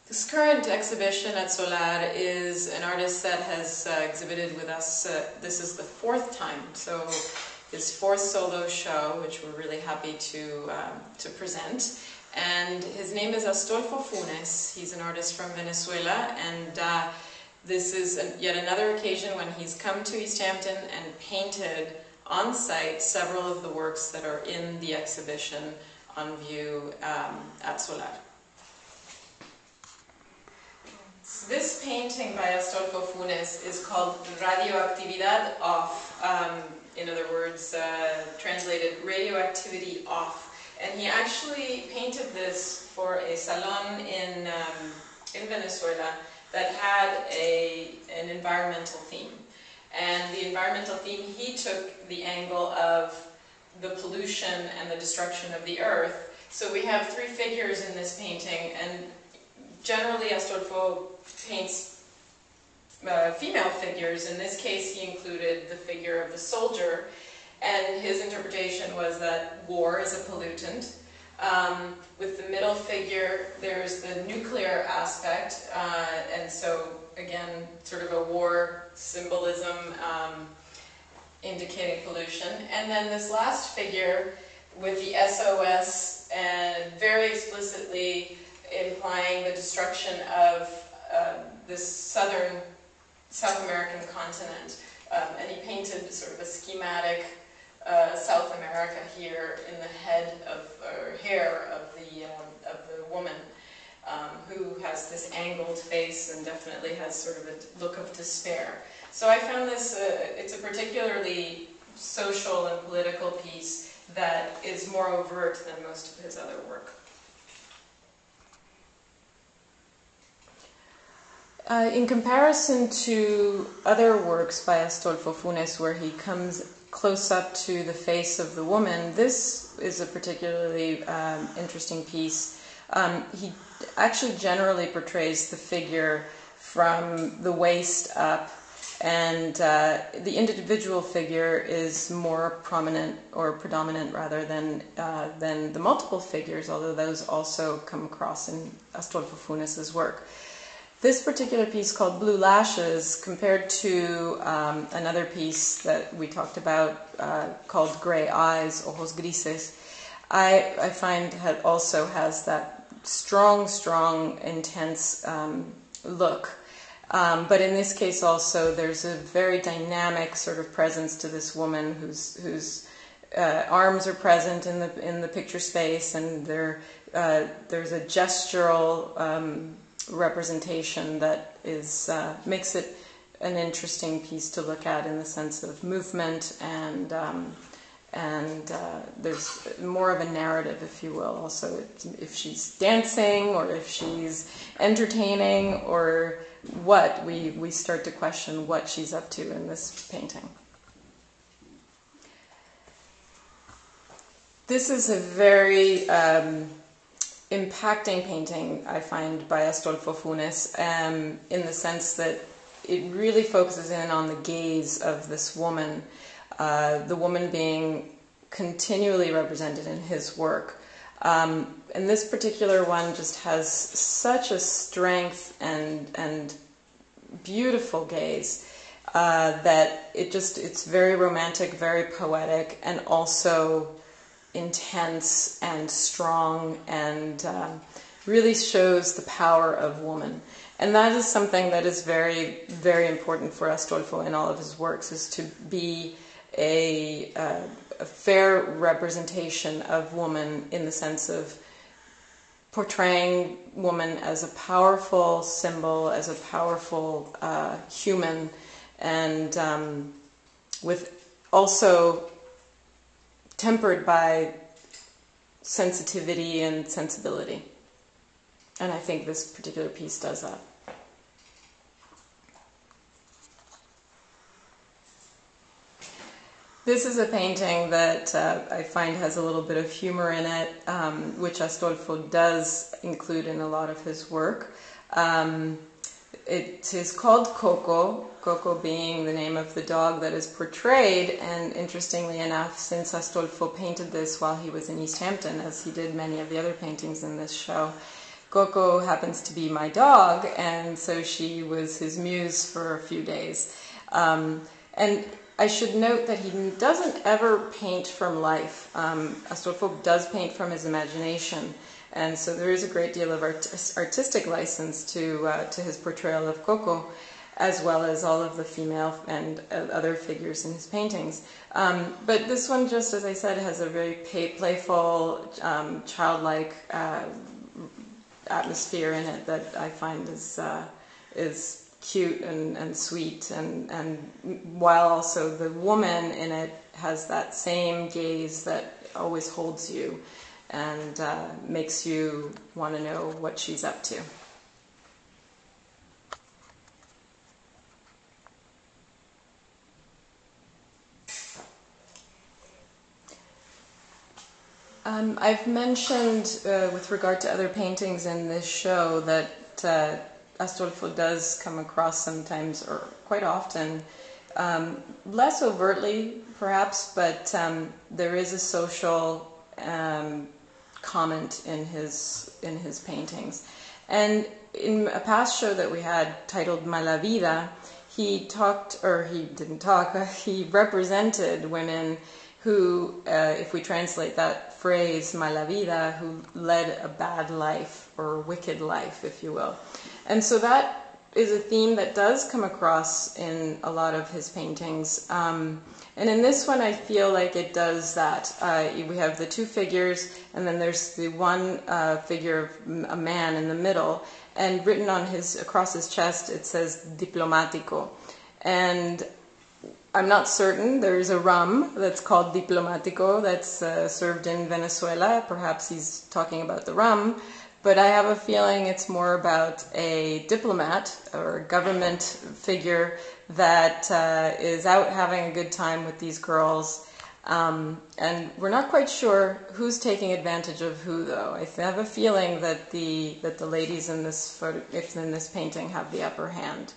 This current exhibition at Solar is an artist that has exhibited with us, this is the fourth time, so his fourth solo show, which we're really happy to present. And his name is Astolfo. He's an artist from Venezuela, and this is yet another occasion when he's come to East Hampton and painted on site several of the works that are in the exhibition on view at Solar. This painting by Astolfo is called Radioactividad Off, in other words, translated radioactivity off. And he actually painted this for a salon in Venezuela that had an environmental theme. And the environmental theme, he took the angle of the pollution and the destruction of the earth. So we have three figures in this painting, and generally Astolfo paints female figures. In this case, he included the figure of the soldier, and his interpretation was that war is a pollutant. With the middle figure, there's the nuclear aspect, and so again, sort of a war symbolism indicating pollution. And then this last figure with the SOS, and very explicitly implying the destruction of this South American continent. And he painted sort of a schematic South America here in the head or hair of the woman, who has this angled face and definitely has sort of a look of despair. So I found this, it's a particularly social and political piece that is more overt than most of his other work. In comparison to other works by Astolfo Funes, where he comes close up to the face of the woman, this is a particularly interesting piece. He actually generally portrays the figure from the waist up, and the individual figure is more prominent, or predominant rather, than the multiple figures, although those also come across in Astolfo Funes's work. This particular piece, called Blue Lashes, compared to another piece that we talked about called Gray Eyes, Ojos Grises, I find also has that strong, intense look. But in this case also, there's a very dynamic sort of presence to this woman whose arms are present in the picture space, and there's a gestural representation that makes it an interesting piece to look at in the sense of movement, and there's more of a narrative, if you will. Also, if she's dancing or if she's entertaining or what, we start to question what she's up to in this painting. This is a very impacting painting, I find, by Astolfo Funes, in the sense that it really focuses in on the gaze of this woman, the woman being continually represented in his work. And this particular one just has such a strength and beautiful gaze that it's very romantic, very poetic, and also intense and strong, and really shows the power of woman. And that is something that is very, very important for Astolfo in all of his works, is to be a fair representation of woman, in the sense of portraying woman as a powerful symbol, as a powerful human, and with also tempered by sensitivity and sensibility. And I think this particular piece does that. This is a painting that I find has a little bit of humor in it, which Astolfo does include in a lot of his work. It is called Coco, Coco being the name of the dog that is portrayed, and interestingly enough, since Astolfo painted this while he was in East Hampton, as he did many of the other paintings in this show, Coco happens to be my dog, and so she was his muse for a few days. And I should note that he doesn't ever paint from life. Astolfo does paint from his imagination, and so there is a great deal of artistic license to his portrayal of Coco, as well as all of the female and other figures in his paintings. But this one, just as I said, has a very playful, childlike atmosphere in it that I find is cute and sweet, and while also the woman in it has that same gaze that always holds you and makes you want to know what she's up to. I've mentioned with regard to other paintings in this show that Astolfo does come across sometimes, or quite often, less overtly perhaps, but there is a social comment in his paintings. And in a past show that we had titled Mala Vida, he represented women who, if we translate that phrase, mala vida, who led a bad life, or wicked life, if you will. And so that is a theme that does come across in a lot of his paintings. And in this one, I feel like it does that. We have the two figures, and then there's the one figure of a man in the middle, and written on across his chest, it says Diplomático. And I'm not certain. There's a rum that's called Diplomático that's served in Venezuela. Perhaps he's talking about the rum, but I have a feeling it's more about a diplomat or a government figure that is out having a good time with these girls. And we're not quite sure who's taking advantage of who, though. I have a feeling that the ladies in this painting have the upper hand.